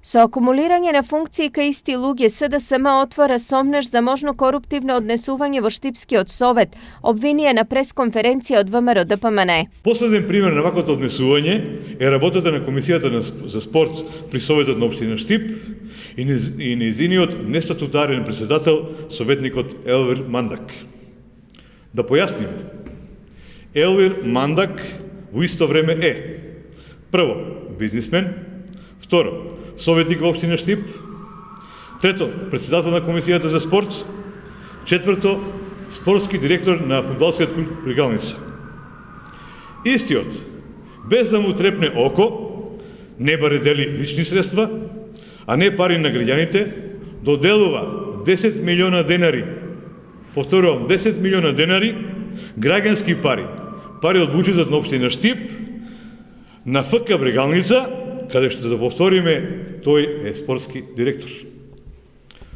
Со акумулирање на функции кај исти луѓе, СДСМ отвора сомнеш за можно коруптивно однесување во Штипскиот совет, обвинија на пресконференција од ВМРО ДПМН. Последен пример на ваквото однесување е работата на Комисијата за спорт при Советот на општина Штип и нејзиниот нестатутарен председател, советникот Елвир Мандак. Да појасниме, Елвир Мандак во исто време е: прво, бизнисмен; второ, советник во општина Штип; трето, председател на Комисијата за спорт; четврто, спортски директор на фудбалскиот клуб Брегалница. Истиот, без да му трепне око, не баре дели лични средства, а не пари на граѓаните, доделува 10 милиона денари, повторувам, 10 милиона денари, граѓански пари, пари од буџетот на општина Штип, на ФК Брегалница, каде што да повториме, тој е спортски директор.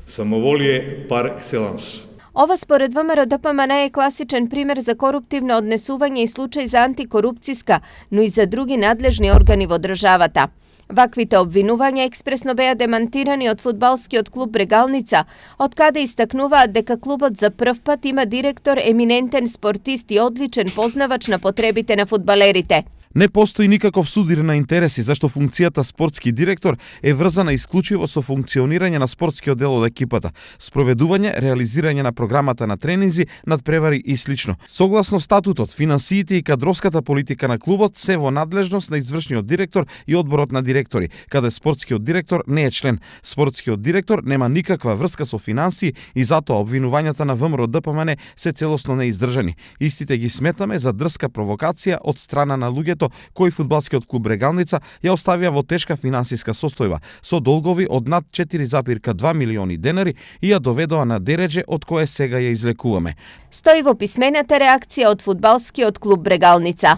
Самоволие пар екселанс. Ова според ВМРО ДПМН е класичен пример за коруптивно однесување и случај за антикорупцијска, но и за други надлежни органи во државата. Ваквите обвинувања експресно беа демантирани од фудбалскиот клуб Брегалница, од каде истакнуваат дека клубот за прв пат има директор еминентен спортист и одличен познавач на потребите на фудбалерите. Не постои никаков судир на интереси, зашто функцијата спортски директор е врзана исклучиво со функционирање на спортскиот дел од екипата, спроведување, реализирање на програмата на тренинзи, надпревари и слично. Согласно статутот, финансиите и кадровската политика на клубот се во надлежност на извршниот директор и одборот на директори, каде спортскиот директор не е член. Спортскиот директор нема никаква врска со финансии и затоа обвинувањата на ВМРО ДПМН се целосно неиздржани. Истите ги сметаме за дрска провокација од страна на луѓето кои фудбалскиот клуб Брегалница ја оставија во тешка финансиска состојба, со долгови од над 4,2 милиони денари и ја доведоа на дередже од кое сега ја излекуваме. Стои во писмената реакција од фудбалскиот клуб Брегалница.